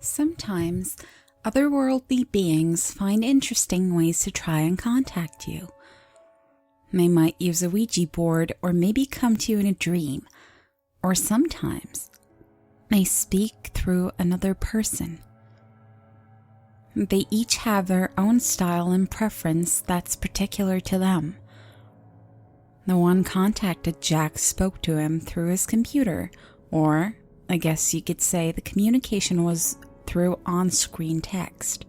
Sometimes, otherworldly beings find interesting ways to try and contact you. They might use a Ouija board or maybe come to you in a dream, or sometimes they speak through another person. They each have their own style and preference that's particular to them. The one contacted Jack spoke to him through his computer, or I guess you could say the communication was through on-screen text.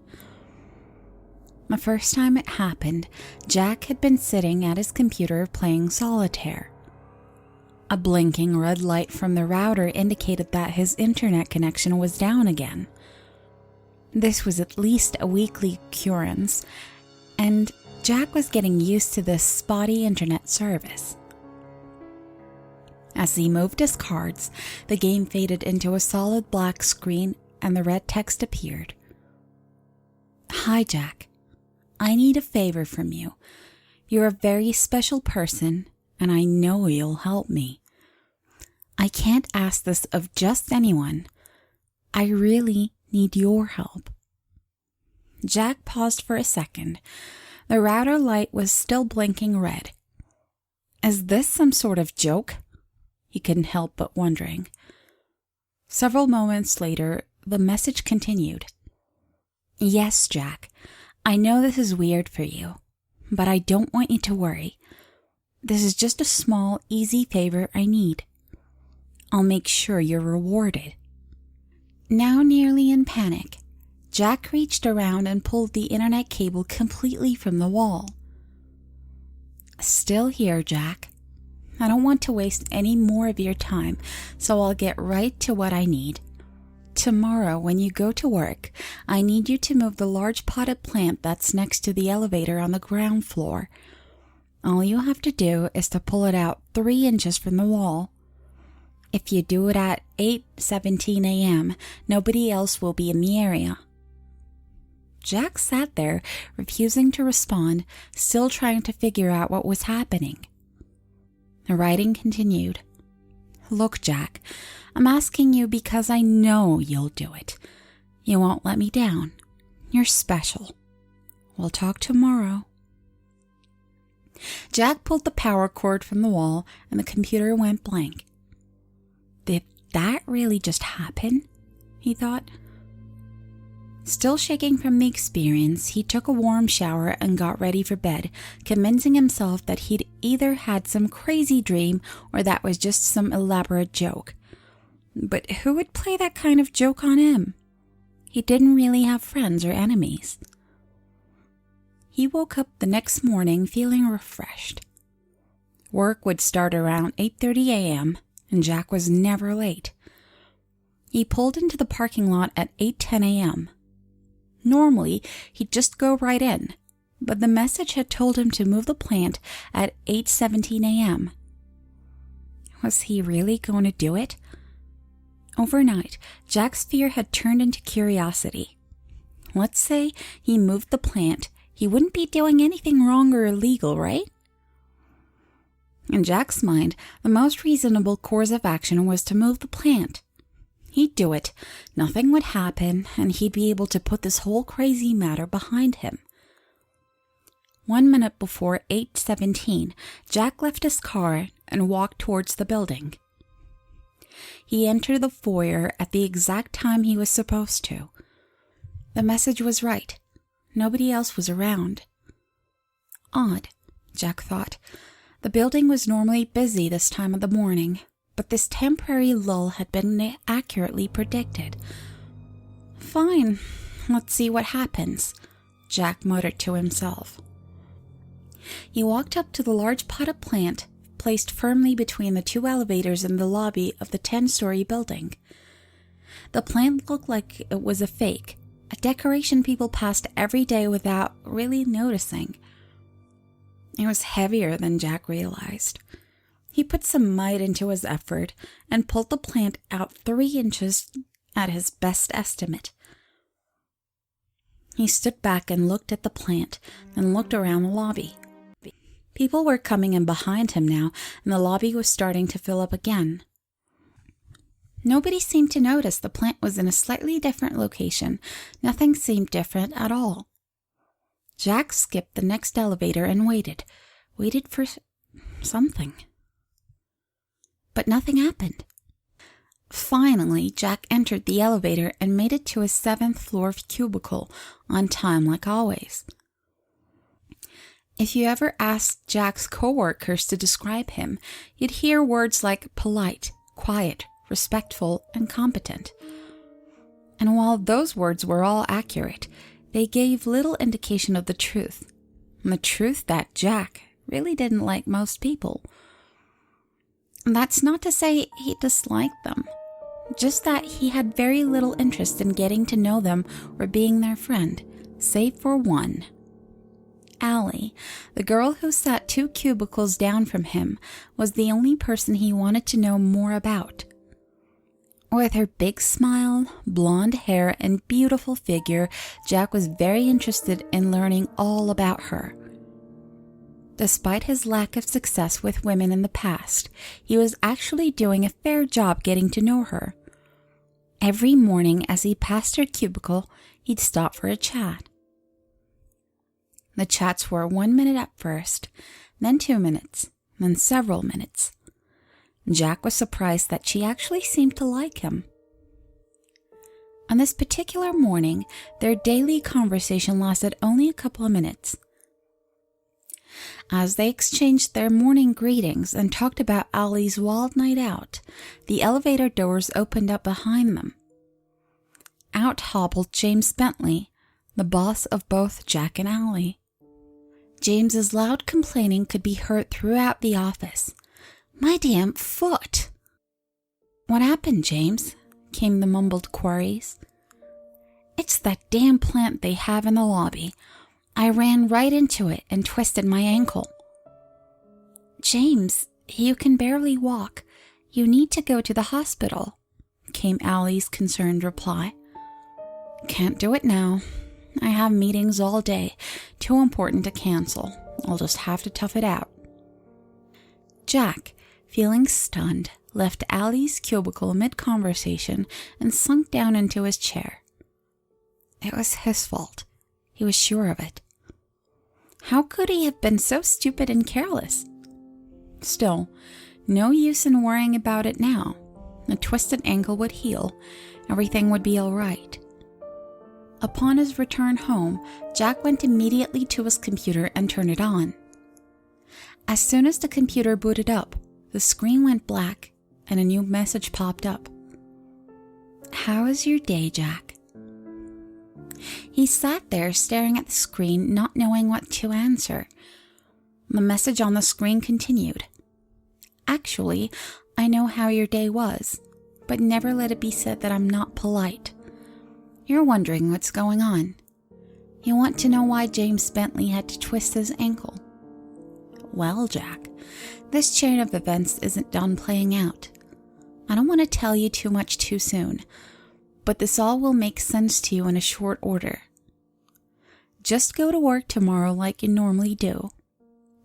The first time it happened, Jack had been sitting at his computer playing solitaire. A blinking red light from the router indicated that his internet connection was down again. This was at least a weekly occurrence, and Jack was getting used to this spotty internet service. As he moved his cards, the game faded into a solid black screen and the red text appeared. "Hi, Jack. I need a favor from you. You're a very special person, and I know you'll help me. I can't ask this of just anyone. I really need your help." Jack paused for a second. The router light was still blinking red. Is this some sort of joke? He couldn't help but wondering. Several moments later, the message continued. "Yes, Jack. I know this is weird for you, but I don't want you to worry. This is just a small, easy favor I need. I'll make sure you're rewarded." Now nearly in panic, Jack reached around and pulled the internet cable completely from the wall. "Still here, Jack. I don't want to waste any more of your time, so I'll get right to what I need. Tomorrow, when you go to work, I need you to move the large potted plant that's next to the elevator on the ground floor. All you have to do is to pull it out 3 inches from the wall. If you do it at 8:17 a.m., nobody else will be in the area." Jack sat there, refusing to respond, still trying to figure out what was happening. The writing continued. "Look, Jack, I'm asking you because I know you'll do it. You won't let me down. You're special. We'll talk tomorrow." Jack pulled the power cord from the wall and the computer went blank. Did that really just happen? He thought. Still shaking from the experience, he took a warm shower and got ready for bed, convincing himself that he'd either had some crazy dream or that was just some elaborate joke. But who would play that kind of joke on him? He didn't really have friends or enemies. He woke up the next morning feeling refreshed. Work would start around 8:30 a.m., and Jack was never late. He pulled into the parking lot at 8:10 a.m. Normally, he'd just go right in, but the message had told him to move the plant at 8:17 a.m. Was he really going to do it? Overnight, Jack's fear had turned into curiosity. Let's say he moved the plant, he wouldn't be doing anything wrong or illegal, right? In Jack's mind, the most reasonable course of action was to move the plant. He'd do it, nothing would happen, and he'd be able to put this whole crazy matter behind him. 1 minute before 8:17, Jack left his car and walked towards the building. He entered the foyer at the exact time he was supposed to. The message was right. Nobody else was around. Odd, Jack thought. The building was normally busy this time of the morning, but this temporary lull had been accurately predicted. "Fine, let's see what happens," Jack muttered to himself. He walked up to the large potted plant, placed firmly between the 2 elevators in the lobby of the 10-story building. The plant looked like it was a fake, a decoration people passed every day without really noticing. It was heavier than Jack realized. He put some might into his effort and pulled the plant out 3 inches at his best estimate. He stood back and looked at the plant, then looked around the lobby. People were coming in behind him now, and the lobby was starting to fill up again. Nobody seemed to notice the plant was in a slightly different location. Nothing seemed different at all. Jack skipped the next elevator and waited for something. But nothing happened. Finally, Jack entered the elevator and made it to his 7th floor cubicle on time like always. If you ever asked Jack's coworkers to describe him, you'd hear words like polite, quiet, respectful, and competent. And while those words were all accurate, they gave little indication of the truth. And the truth that Jack really didn't like most people. And that's not to say he disliked them. Just that he had very little interest in getting to know them or being their friend, save for one. Allie, the girl who sat 2 cubicles down from him, was the only person he wanted to know more about. With her big smile, blonde hair, and beautiful figure, Jack was very interested in learning all about her. Despite his lack of success with women in the past, he was actually doing a fair job getting to know her. Every morning as he passed her cubicle, he'd stop for a chat. The chats were 1 minute at first, then 2 minutes, then several minutes. Jack was surprised that she actually seemed to like him. On this particular morning, their daily conversation lasted only a couple of minutes. As they exchanged their morning greetings and talked about Allie's wild night out, the elevator doors opened up behind them. Out hobbled James Bentley, the boss of both Jack and Allie. James's loud complaining could be heard throughout the office. "My damn foot!" "What happened, James?" came the mumbled queries. "It's that damn plant they have in the lobby. I ran right into it and twisted my ankle." "James, you can barely walk. You need to go to the hospital," came Allie's concerned reply. "Can't do it now. I have meetings all day, too important to cancel. I'll just have to tough it out." Jack, feeling stunned, left Allie's cubicle mid-conversation and sunk down into his chair. It was his fault. He was sure of it. How could he have been so stupid and careless? Still, no use in worrying about it now. A twisted ankle would heal. Everything would be all right. Upon his return home, Jack went immediately to his computer and turned it on. As soon as the computer booted up, the screen went black and a new message popped up. "How is your day, Jack?" He sat there staring at the screen, not knowing what to answer. The message on the screen continued. "Actually, I know how your day was, but never let it be said that I'm not polite. You're wondering what's going on. You want to know why James Bentley had to twist his ankle. Well, Jack, this chain of events isn't done playing out. I don't want to tell you too much too soon, but this all will make sense to you in a short order. Just go to work tomorrow like you normally do.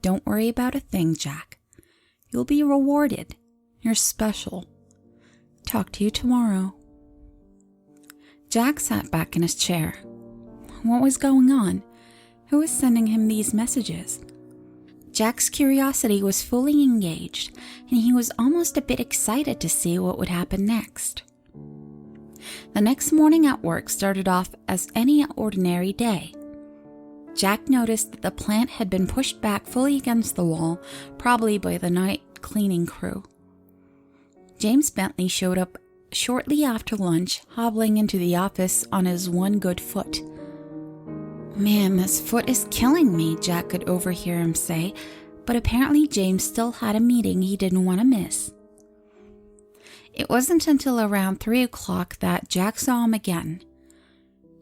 Don't worry about a thing, Jack. You'll be rewarded. You're special. Talk to you tomorrow." Jack sat back in his chair. What was going on? Who was sending him these messages? Jack's curiosity was fully engaged, and he was almost a bit excited to see what would happen next. The next morning at work started off as any ordinary day. Jack noticed that the plant had been pushed back fully against the wall, probably by the night cleaning crew. James Bentley showed up shortly after lunch, hobbling into the office on his one good foot. "Man, this foot is killing me," Jack could overhear him say, but apparently James still had a meeting he didn't want to miss. It wasn't until around 3 o'clock that Jack saw him again.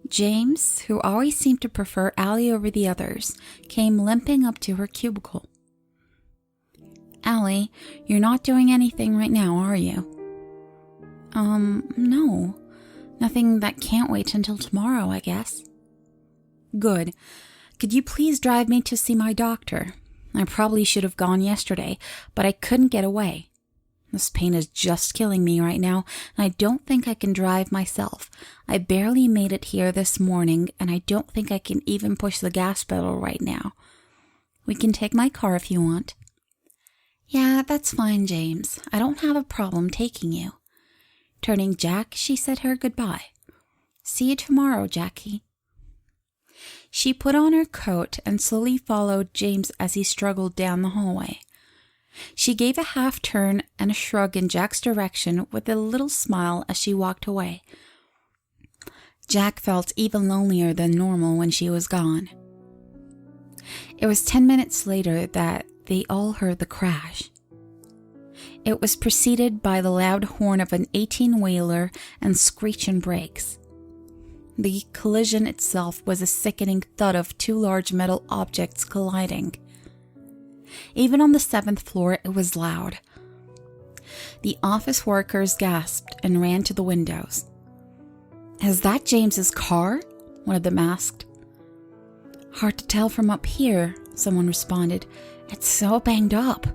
James, who always seemed to prefer Allie over the others, came limping up to her cubicle. "Allie, you're not doing anything right now, are you?" No. Nothing that can't wait until tomorrow, I guess." "Good. Could you please drive me to see my doctor? I probably should have gone yesterday, but I couldn't get away. This pain is just killing me right now, and I don't think I can drive myself. I barely made it here this morning, and I don't think I can even push the gas pedal right now. We can take my car if you want." "Yeah, that's fine, James. I don't have a problem taking you." Turning Jack, she said her goodbye. "See you tomorrow, Jackie." She put on her coat and slowly followed James as he struggled down the hallway. She gave a half turn and a shrug in Jack's direction with a little smile as she walked away. Jack felt even lonelier than normal when she was gone. It was 10 minutes later that they all heard the crash. It was preceded by the loud horn of an 18-wheeler and screeching brakes. The collision itself was a sickening thud of two large metal objects colliding. Even on the 7th floor, it was loud. The office workers gasped and ran to the windows. "Is that James's car?" one of them asked. "Hard to tell from up here," someone responded. "It's so banged up."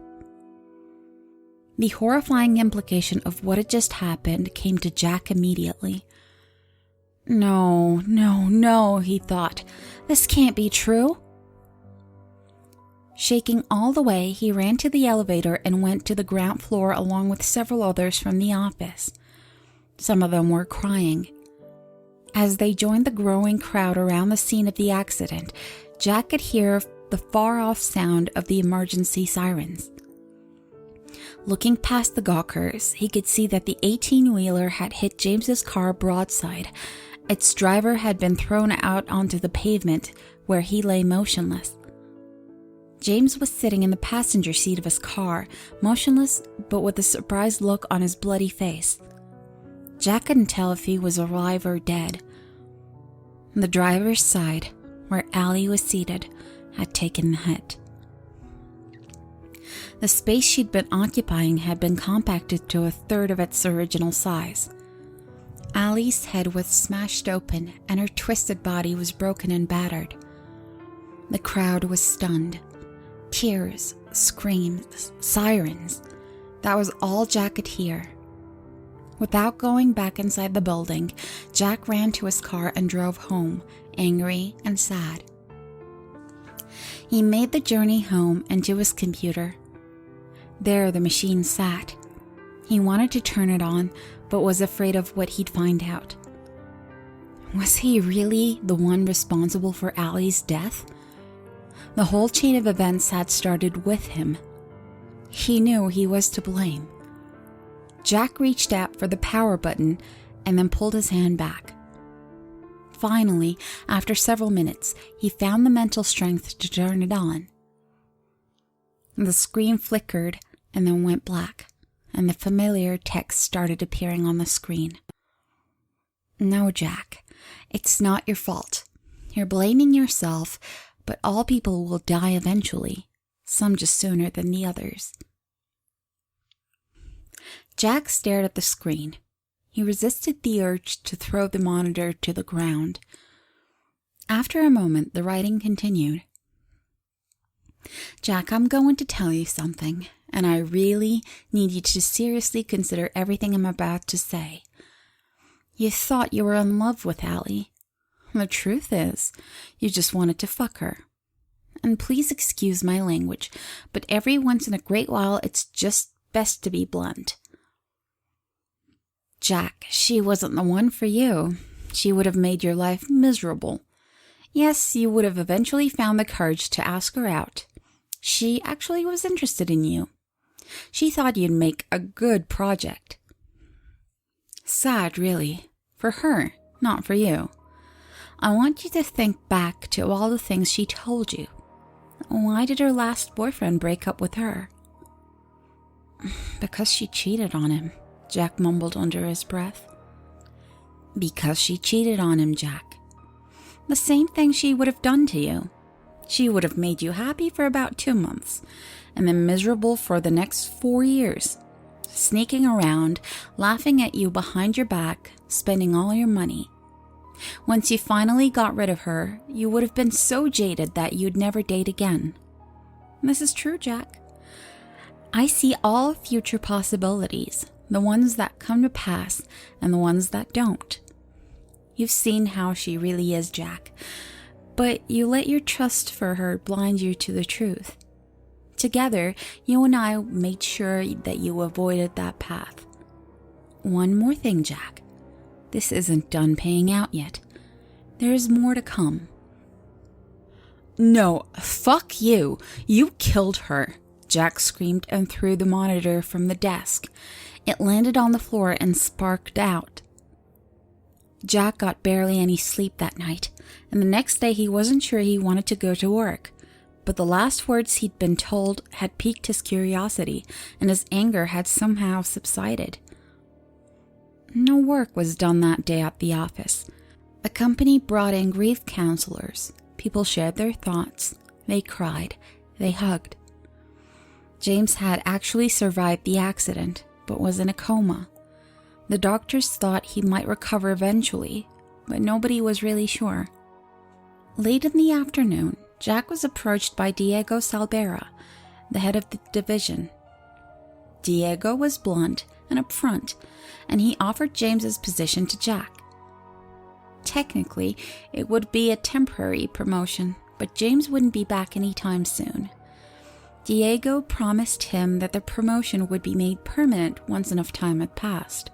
The horrifying implication of what had just happened came to Jack immediately. No, he thought. "This can't be true." Shaking all the way, he ran to the elevator and went to the ground floor along with several others from the office. Some of them were crying. As they joined the growing crowd around the scene of the accident, Jack could hear the far-off sound of the emergency sirens. Looking past the gawkers, he could see that the 18-wheeler had hit James's car broadside. Its driver had been thrown out onto the pavement, where he lay motionless. James was sitting in the passenger seat of his car, motionless but with a surprised look on his bloody face. Jack couldn't tell if he was alive or dead. The driver's side, where Allie was seated, had taken the hit. The space she'd been occupying had been compacted to a third of its original size. Allie's head was smashed open and her twisted body was broken and battered. The crowd was stunned. Tears, screams, sirens. That was all Jack could hear. Without going back inside the building, Jack ran to his car and drove home, angry and sad. He made the journey home and to his computer. There the machine sat. He wanted to turn it on, but was afraid of what he'd find out. Was he really the one responsible for Allie's death? The whole chain of events had started with him. He knew he was to blame. Jack reached out for the power button and then pulled his hand back. Finally, after several minutes, he found the mental strength to turn it on. The screen flickered and then went black, and the familiar text started appearing on the screen. "No, Jack, it's not your fault. You're blaming yourself, but all people will die eventually, some just sooner than the others." Jack stared at the screen. He resisted the urge to throw the monitor to the ground. After a moment, the writing continued. "Jack, I'm going to tell you something, and I really need you to seriously consider everything I'm about to say. You thought you were in love with Allie. The truth is, you just wanted to fuck her. And please excuse my language, but every once in a great while it's just best to be blunt. Jack, she wasn't the one for you. She would have made your life miserable. Yes, you would have eventually found the courage to ask her out. She actually was interested in you. She thought you'd make a good project. Sad, really. For her, not for you. I want you to think back to all the things she told you. Why did her last boyfriend break up with her?" "Because she cheated on him," Jack mumbled under his breath. "Because she cheated on him, Jack. The same thing she would have done to you. She would have made you happy for about 2 months, and then miserable for the next 4 years. Sneaking around, laughing at you behind your back, spending all your money. Once you finally got rid of her, you would have been so jaded that you'd never date again. This is true, Jack. I see all future possibilities, the ones that come to pass and the ones that don't. You've seen how she really is, Jack, but you let your trust for her blind you to the truth. Together, you and I made sure that you avoided that path. One more thing, Jack. This isn't done paying out yet. There is more to come. No, fuck you. You killed her, Jack screamed and threw the monitor from the desk. It landed on the floor and sparked out. Jack got barely any sleep that night, and the next day he wasn't sure he wanted to go to work. But the last words he'd been told had piqued his curiosity, and his anger had somehow subsided. No work was done that day at the office. The company brought in grief counselors. People shared their thoughts. They cried. They hugged. James had actually survived the accident, but was in a coma. The doctors thought he might recover eventually, but nobody was really sure. Late in the afternoon, Jack was approached by Diego Salbera, the head of the division. Diego was blunt and upfront, and he offered James's position to Jack. Technically, it would be a temporary promotion, but James wouldn't be back anytime soon. Diego promised him that the promotion would be made permanent once enough time had passed.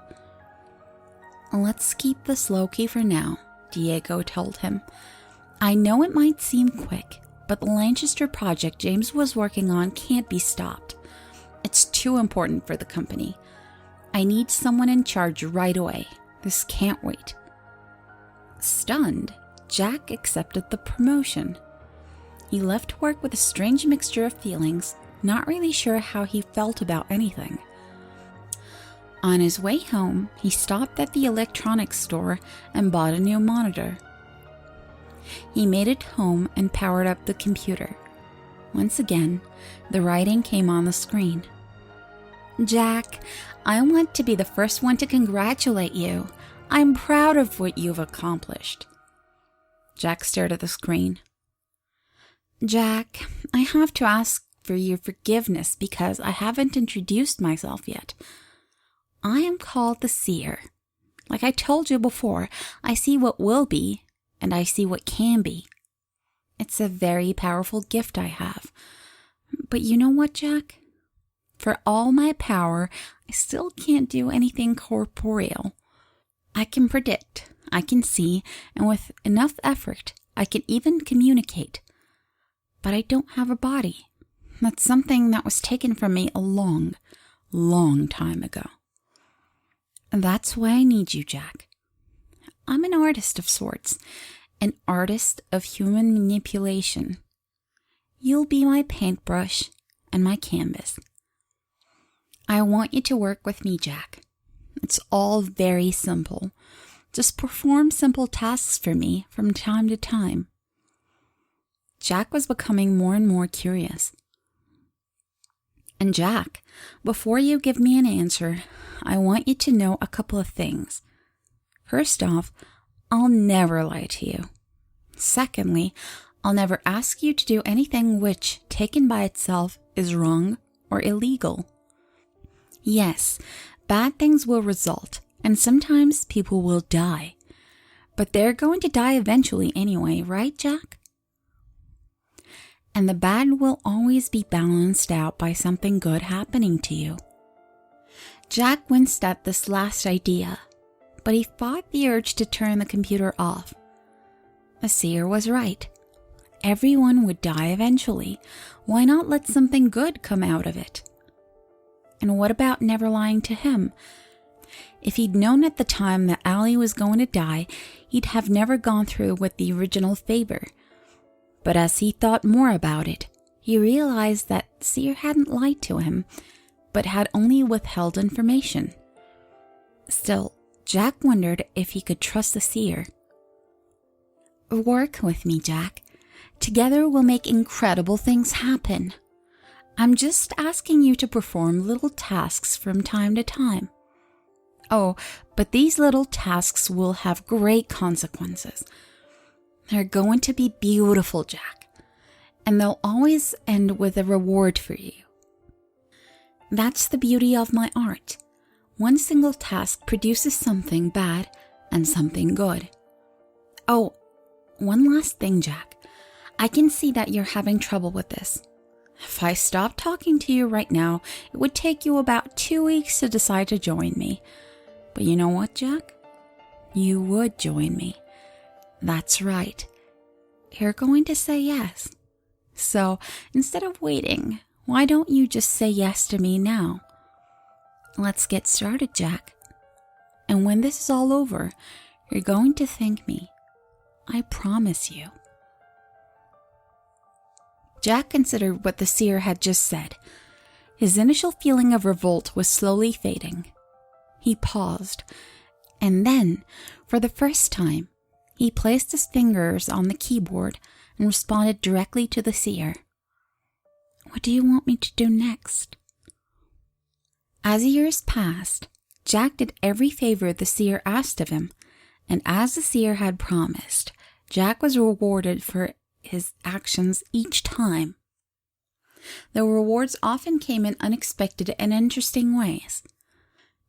"Let's keep this low-key for now," Diego told him. "I know it might seem quick, but the Lanchester project James was working on can't be stopped. It's too important for the company. I need someone in charge right away. This can't wait." Stunned, Jack accepted the promotion. He left work with a strange mixture of feelings, not really sure how he felt about anything. On his way home, he stopped at the electronics store and bought a new monitor. He made it home and powered up the computer. Once again, the writing came on the screen. "Jack, I want to be the first one to congratulate you. I'm proud of what you've accomplished." Jack stared at the screen. "Jack, I have to ask for your forgiveness because I haven't introduced myself yet. I am called the Seer. Like I told you before, I see what will be, and I see what can be. It's a very powerful gift I have. But you know what, Jack? For all my power, I still can't do anything corporeal. I can predict, I can see, and with enough effort, I can even communicate. But I don't have a body. That's something that was taken from me a long, long time ago. And that's why I need you, Jack. I'm an artist of sorts, an artist of human manipulation. You'll be my paintbrush and my canvas. I want you to work with me, Jack. It's all very simple. Just perform simple tasks for me from time to time." Jack was becoming more and more curious. "And Jack, before you give me an answer, I want you to know a couple of things. First off, I'll never lie to you. Secondly, I'll never ask you to do anything which, taken by itself, is wrong or illegal. Yes, bad things will result, and sometimes people will die. But they're going to die eventually anyway, right, Jack? And the bad will always be balanced out by something good happening to you." Jack winced at this last idea, but he fought the urge to turn the computer off. The Seer was right. Everyone would die eventually. Why not let something good come out of it? And what about never lying to him? If he'd known at the time that Allie was going to die, he'd have never gone through with the original favor. But as he thought more about it, he realized that Seer hadn't lied to him, but had only withheld information. Still, Jack wondered if he could trust the Seer. "Work with me, Jack. Together we'll make incredible things happen. I'm just asking you to perform little tasks from time to time. Oh, but these little tasks will have great consequences. They're going to be beautiful, Jack, and they'll always end with a reward for you. That's the beauty of my art. One single task produces something bad and something good. Oh, one last thing, Jack. I can see that you're having trouble with this. If I stopped talking to you right now, it would take you about 2 weeks to decide to join me. But you know what, Jack? You would join me. That's right. You're going to say yes. So instead of waiting, why don't you just say yes to me now? Let's get started, Jack. And when this is all over, you're going to thank me. I promise you. Jack considered what the seer had just said. His initial feeling of revolt was slowly fading. He paused, and then, for the first time, he placed his fingers on the keyboard and responded directly to the seer. What do you want me to do next? As years passed, Jack did every favor the seer asked of him, and as the seer had promised, Jack was rewarded for his actions each time. The rewards often came in unexpected and interesting ways.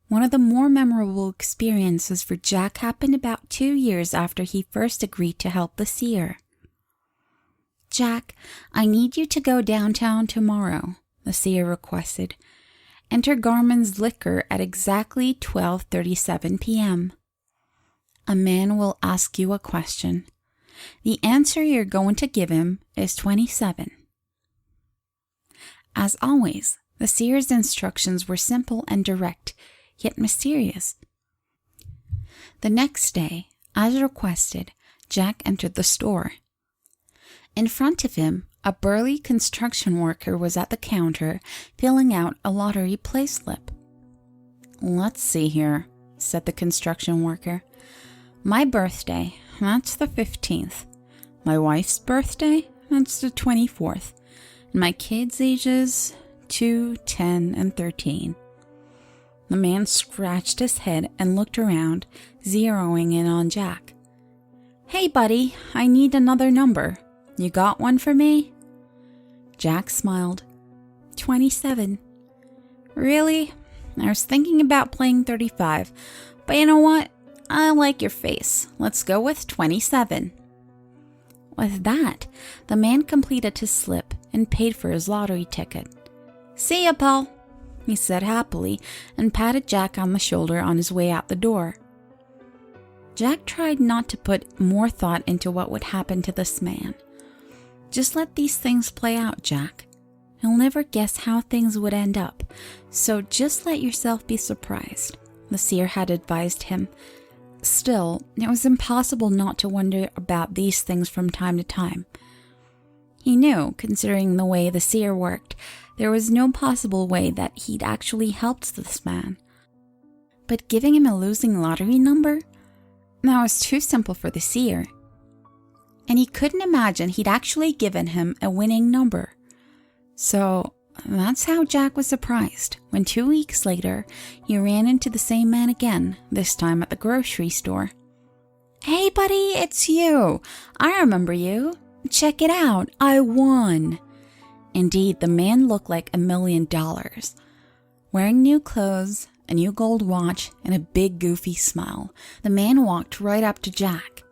One of the more memorable experiences for Jack happened about 2 years after he first agreed to help the seer. Jack, I need you to go downtown tomorrow, the seer requested. Enter Garman's Liquor at exactly 12:37 p.m. A man will ask you a question. The answer you're going to give him is 27. As always, the seer's instructions were simple and direct, yet mysterious. The next day, as requested, Jack entered the store. In front of him, a burly construction worker was at the counter filling out a lottery payslip. Let's see here, said the construction worker. My birthday, that's the 15th. My wife's birthday, that's the 24th. And my kids' ages, 2, 10, and 13. The man scratched his head and looked around, zeroing in on Jack. Hey, buddy, I need another number. You got one for me? Jack smiled. 27. Really? I was thinking about playing 35, but you know what? I like your face. Let's go with 27. With that, the man completed his slip and paid for his lottery ticket. See ya, Paul, he said happily and patted Jack on the shoulder on his way out the door. Jack tried not to put more thought into what would happen to this man. Just let these things play out, Jack. You'll never guess how things would end up, so just let yourself be surprised, the seer had advised him. Still, it was impossible not to wonder about these things from time to time. He knew, considering the way the seer worked, there was no possible way that he'd actually helped this man. But giving him a losing lottery number? That was too simple for the seer. And he couldn't imagine he'd actually given him a winning number. So that's how Jack was surprised when 2 weeks later he ran into the same man again, this time at the grocery store. Hey buddy, it's you. I remember you. Check it out, I won. Indeed, the man looked like $1 million. Wearing new clothes, a new gold watch, and a big goofy smile, the man walked right up to Jack.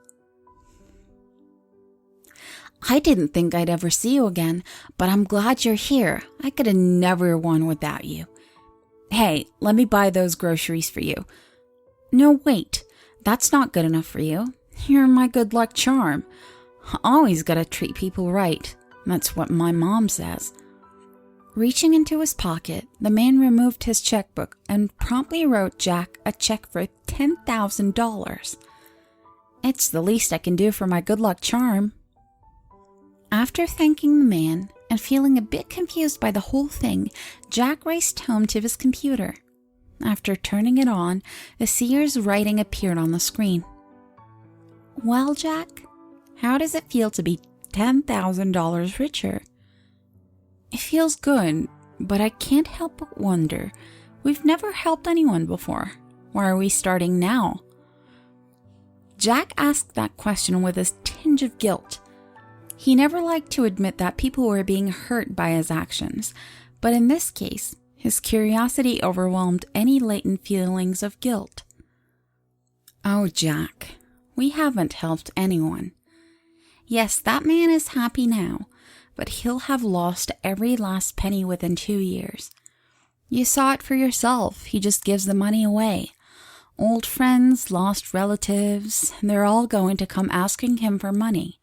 I didn't think I'd ever see you again, but I'm glad you're here. I could have never won without you. Hey, let me buy those groceries for you. No, wait. That's not good enough for you. You're my good luck charm. Always gotta treat people right. That's what my mom says. Reaching into his pocket, the man removed his checkbook and promptly wrote Jack a check for $10,000. It's the least I can do for my good luck charm. After thanking the man and feeling a bit confused by the whole thing, Jack raced home to his computer. After turning it on, the seer's writing appeared on the screen. Well, Jack, how does it feel to be $10,000 richer? It feels good, but I can't help but wonder. We've never helped anyone before. Why are we starting now? Jack asked that question with a tinge of guilt. He never liked to admit that people were being hurt by his actions, but in this case, His curiosity overwhelmed any latent feelings of guilt. "Oh, Jack, we haven't helped anyone. Yes, that man is happy now, but he'll have lost every last penny within 2 years. You saw it for yourself. He just gives the money away. Old friends, lost relatives, they're all going to come asking him for money.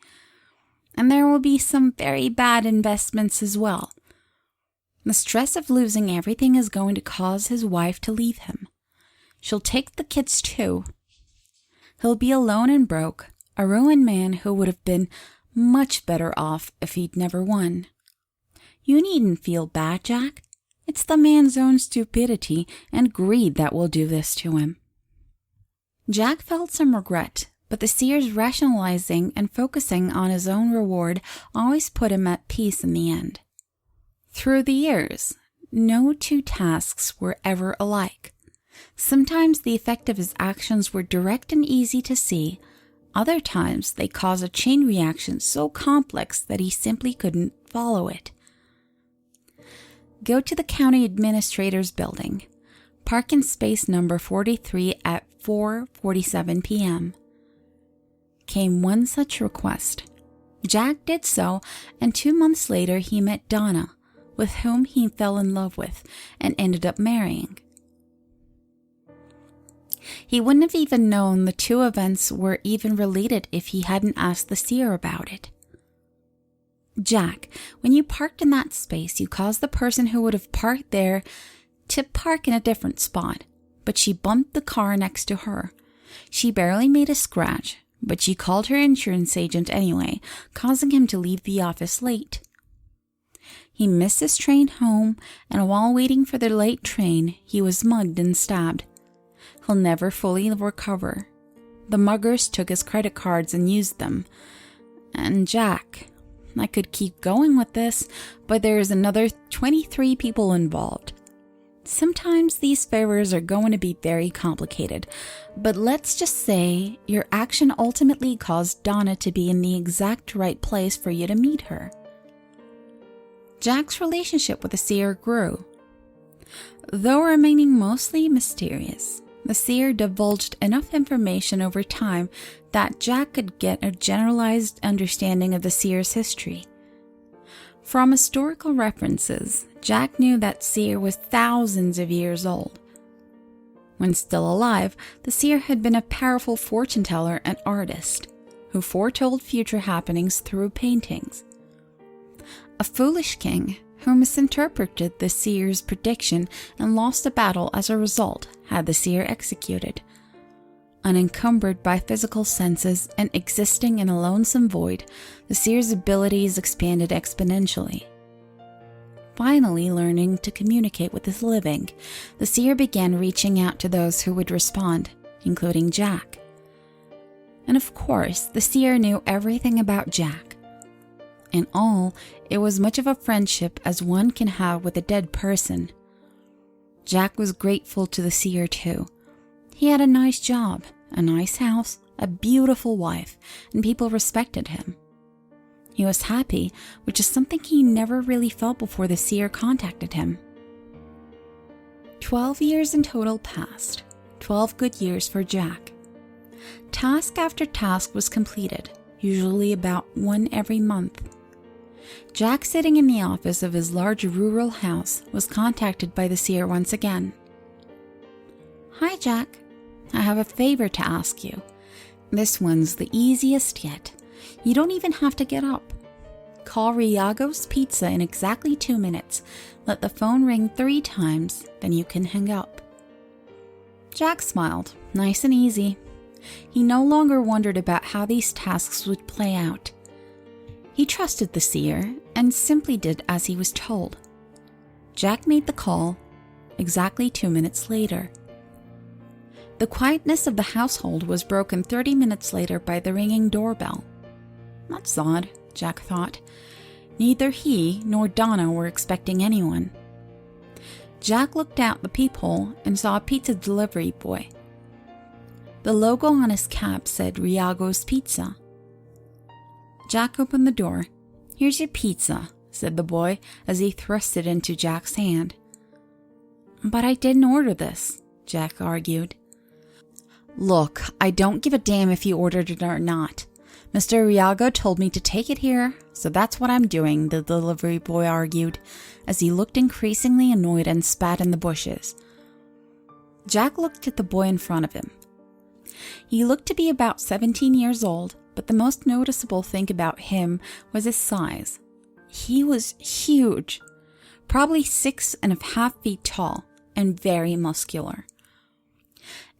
And there will be some very bad investments as well. The stress of losing everything is going to cause his wife to leave him. She'll take the kids too. He'll be alone and broke, a ruined man who would have been much better off if he'd never won. You needn't feel bad, Jack. It's the man's own stupidity and greed that will do this to him." Jack felt some regret, but the seer's rationalizing and focusing on his own reward always put him at peace in the end. Through the years, no two tasks were ever alike. Sometimes the effect of his actions were direct and easy to see. Other times they caused a chain reaction so complex that he simply couldn't follow it. Go to the county administrator's building. Park in space number 43 at 4:47 p.m. Came one such request. Jack did so, and 2 months later he met Donna, with whom he fell in love with and ended up marrying. He wouldn't have even known the two events were even related if he hadn't asked the seer about it. "Jack, when you parked in that space, you caused the person who would have parked there to park in a different spot, but she bumped the car next to her. She barely made a scratch, but she called her insurance agent anyway, causing him to leave the office late. He missed his train home, and while waiting for the late train, he was mugged and stabbed. He'll never fully recover. The muggers took his credit cards and used them. And Jack, I could keep going with this, but there's another 23 people involved. Sometimes these favors are going to be very complicated, but let's just say your action ultimately caused Donna to be in the exact right place for you to meet her." Jack's relationship with the seer grew. Though remaining mostly mysterious, the seer divulged enough information over time that Jack could get a generalized understanding of the seer's history. From historical references, Jack knew that seer was thousands of years old. When still alive, the seer had been a powerful fortune teller and artist who foretold future happenings through paintings. A foolish king who misinterpreted the seer's prediction and lost a battle as a result had the seer executed. Unencumbered by physical senses and existing in a lonesome void, the seer's abilities expanded exponentially. Finally learning to communicate with the living, the seer began reaching out to those who would respond, including Jack. And of course, the seer knew everything about Jack. In all, it was much of a friendship as one can have with a dead person. Jack was grateful to the seer too. He had a nice job, a nice house, a beautiful wife, and people respected him. He was happy, which is something he never really felt before the seer contacted him. 12 years in total passed, 12 good years for Jack. Task after task was completed, usually about one every month. Jack, sitting in the office of his large rural house, was contacted by the seer once again. "Hi, Jack. I have a favor to ask you. This one's the easiest yet. You don't even have to get up. Call Riago's Pizza in exactly 2 minutes. Let the phone ring 3 times, then you can hang up." Jack smiled, nice and easy. He no longer wondered about how these tasks would play out. He trusted the seer and simply did as he was told. Jack made the call exactly 2 minutes later. The quietness of the household was broken 30 minutes later by the ringing doorbell. That's odd, Jack thought. Neither he nor Donna were expecting anyone. Jack looked out the peephole and saw a pizza delivery boy. The logo on his cap said Riago's Pizza. Jack opened the door. "Here's your pizza," said the boy as he thrust it into Jack's hand. But I didn't order this, Jack argued. Look, I don't give a damn if you ordered it or not. Mr. Riago told me to take it here, so that's what I'm doing, the delivery boy argued, as he looked increasingly annoyed and spat in the bushes. Jack looked at the boy in front of him. He looked to be about 17 years old, but the most noticeable thing about him was his size. He was huge, probably 6.5 feet tall, and very muscular.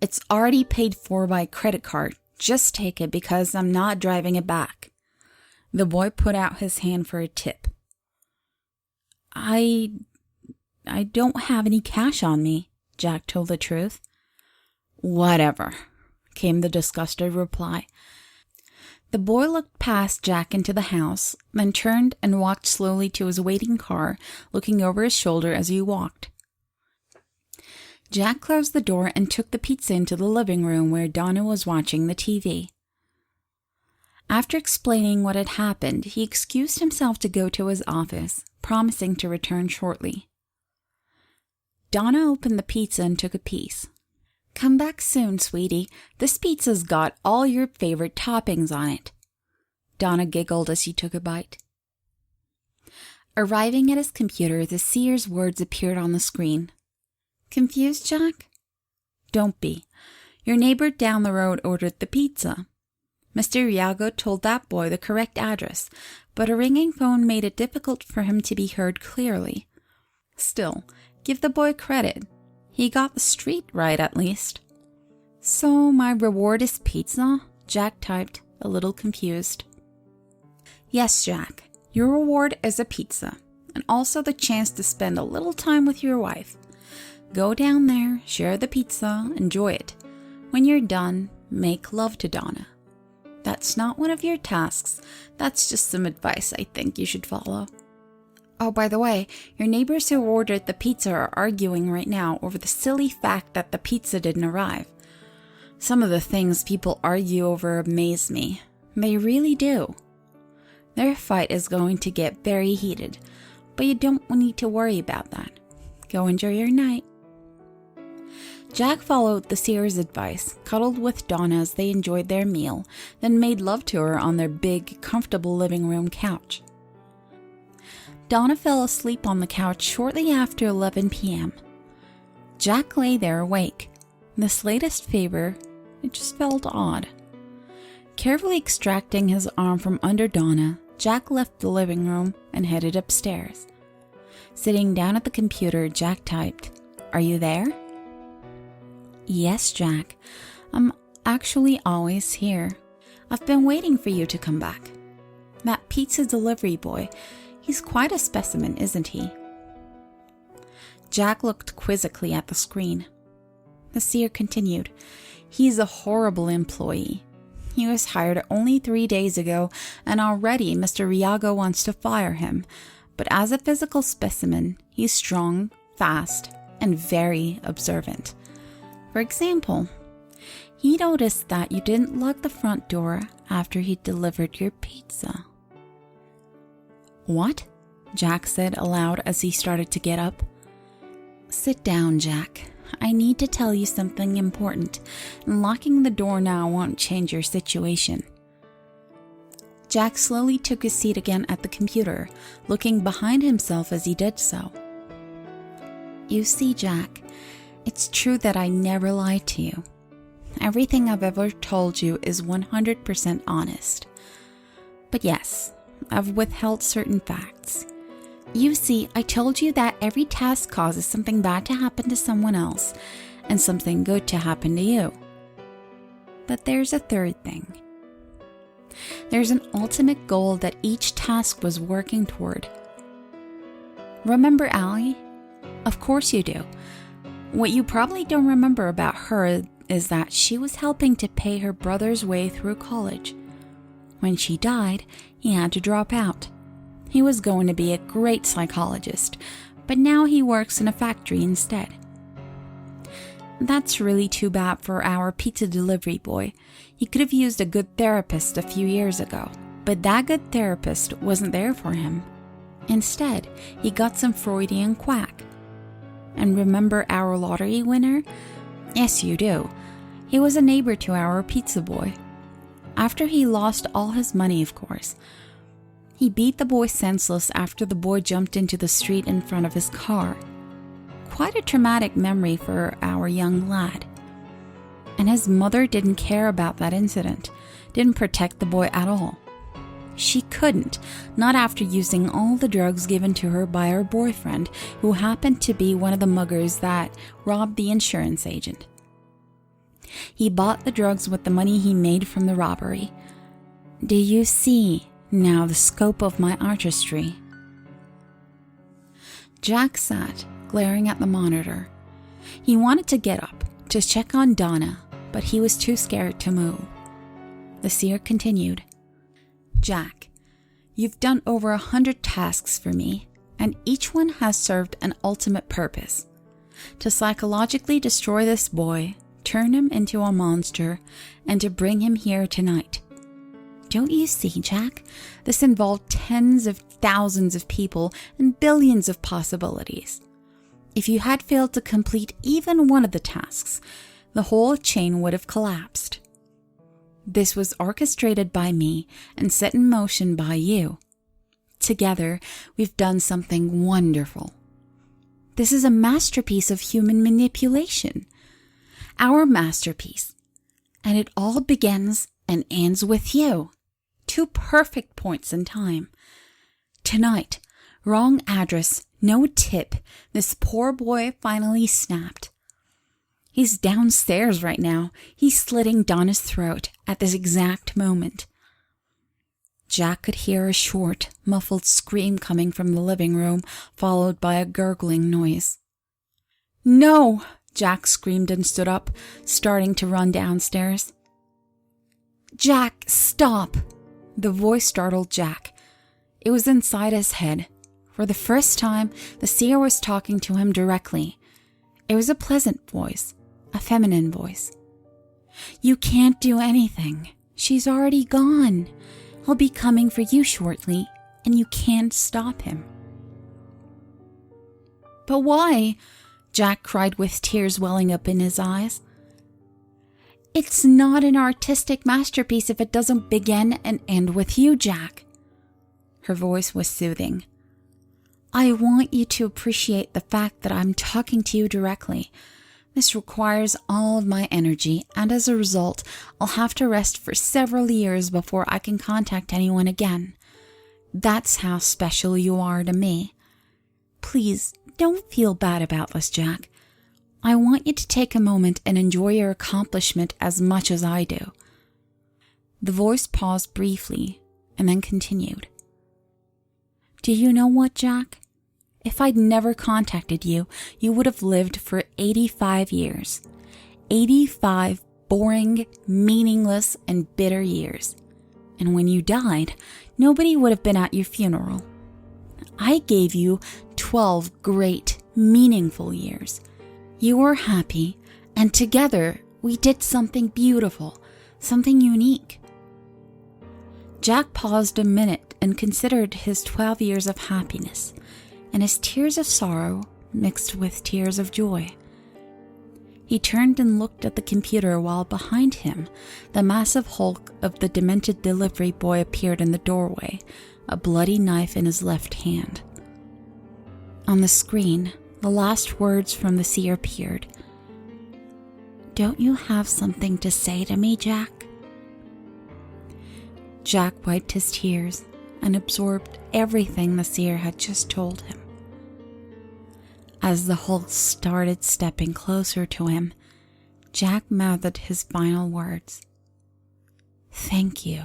It's already paid for by credit card. Just take it because I'm not driving it back. The boy put out his hand for a tip. I don't have any cash on me, Jack told the truth. Whatever, came the disgusted reply. The boy looked past Jack into the house, then turned and walked slowly to his waiting car, looking over his shoulder as he walked. Jack closed the door and took the pizza into the living room where Donna was watching the TV. After explaining what had happened, he excused himself to go to his office, promising to return shortly. Donna opened the pizza and took a piece. Come back soon, sweetie. This pizza's got all your favorite toppings on it. Donna giggled as he took a bite. Arriving at his computer, the Seer's words appeared on the screen. Confused, Jack? Don't be. Your neighbor down the road ordered the pizza. Mr. Riago told that boy the correct address, but a ringing phone made it difficult for him to be heard clearly. Still, give the boy credit. He got the street right at least. So my reward is pizza? Jack typed, a little confused. Yes, Jack. Your reward is a pizza, and also the chance to spend a little time with your wife. Go down there, share the pizza, enjoy it. When you're done, make love to Donna. That's not one of your tasks. That's just some advice I think you should follow. Oh, by the way, your neighbors who ordered the pizza are arguing right now over the silly fact that the pizza didn't arrive. Some of the things people argue over amaze me. They really do. Their fight is going to get very heated, but you don't need to worry about that. Go enjoy your night. Jack followed the Seer's advice, cuddled with Donna as they enjoyed their meal, then made love to her on their big, comfortable living room couch. Donna fell asleep on the couch shortly after 11 p.m. Jack lay there awake. This latest favor, it just felt odd. Carefully extracting his arm from under Donna, Jack left the living room and headed upstairs. Sitting down at the computer, Jack typed, "Are you there?" "Yes, Jack. I'm actually always here. I've been waiting for you to come back. That pizza delivery boy, he's quite a specimen, isn't he?" Jack looked quizzically at the screen. The Seer continued, "He's a horrible employee. He was hired only 3 days ago, and already Mr. Riago wants to fire him. But as a physical specimen, he's strong, fast, and very observant. For example, he noticed that you didn't lock the front door after he delivered your pizza." "What?" Jack said aloud as he started to get up. "Sit down, Jack. I need to tell you something important, and locking the door now won't change your situation." Jack slowly took his seat again at the computer, looking behind himself as he did so. "You see, Jack, it's true that I never lied to you. Everything I've ever told you is 100% honest. But yes, I've withheld certain facts. You see, I told you that every task causes something bad to happen to someone else, and something good to happen to you. But there's a third thing. There's an ultimate goal that each task was working toward. Remember Allie? Of course you do. What you probably don't remember about her is that she was helping to pay her brother's way through college. When she died, he had to drop out. He was going to be a great psychologist, but now he works in a factory instead. That's really too bad for our pizza delivery boy. He could have used a good therapist a few years ago, but that good therapist wasn't there for him. Instead, he got some Freudian quack. And remember our lottery winner? Yes, you do. He was a neighbor to our pizza boy. After he lost all his money, of course. He beat the boy senseless after the boy jumped into the street in front of his car. Quite a traumatic memory for our young lad. And his mother didn't care about that incident, didn't protect the boy at all. She couldn't, not after using all the drugs given to her by her boyfriend, who happened to be one of the muggers that robbed the insurance agent. He bought the drugs with the money he made from the robbery. Do you see now the scope of my artistry? Jack sat, glaring at the monitor. He wanted to get up, to check on Donna, but he was too scared to move. The seer continued. Jack, you've done over 100 tasks for me, and each one has served an ultimate purpose. To psychologically destroy this boy, turn him into a monster, and to bring him here tonight. Don't you see, Jack? This involved tens of thousands of people and billions of possibilities. If you had failed to complete even one of the tasks, the whole chain would have collapsed. This was orchestrated by me and set in motion by you. Together, we've done something wonderful. This is a masterpiece of human manipulation. Our masterpiece. And it all begins and ends with you. 2 perfect points in time. Tonight, wrong address, no tip, this poor boy finally snapped. He's downstairs right now. He's slitting Donna's throat at this exact moment. Jack could hear a short, muffled scream coming from the living room, followed by a gurgling noise. No! Jack screamed and stood up, starting to run downstairs. Jack, stop! The voice startled Jack. It was inside his head. For the first time, the seer was talking to him directly. It was a pleasant voice, a feminine voice. You can't do anything. She's already gone. He'll be coming for you shortly, and you can't stop him. But why? Jack cried with tears welling up in his eyes. It's not an artistic masterpiece if it doesn't begin and end with you, Jack. Her voice was soothing. I want you to appreciate the fact that I'm talking to you directly. This requires all of my energy, and as a result, I'll have to rest for several years before I can contact anyone again. That's how special you are to me. Please, don't feel bad about this, Jack. I want you to take a moment and enjoy your accomplishment as much as I do. The voice paused briefly and then continued. Do you know what, Jack? If I'd never contacted you, you would have lived for 85 years. 85 boring, meaningless, and bitter years. And when you died, nobody would have been at your funeral. I gave you 12 great, meaningful years. You were happy, and together we did something beautiful, something unique. Jack paused a minute and considered his 12 years of happiness, and his tears of sorrow mixed with tears of joy. He turned and looked at the computer while behind him, the massive hulk of the demented delivery boy appeared in the doorway, a bloody knife in his left hand. On the screen, the last words from the seer appeared. Don't you have something to say to me, Jack? Jack wiped his tears and absorbed everything the seer had just told him. As the Hulk started stepping closer to him, Jack mouthed his final words. Thank you.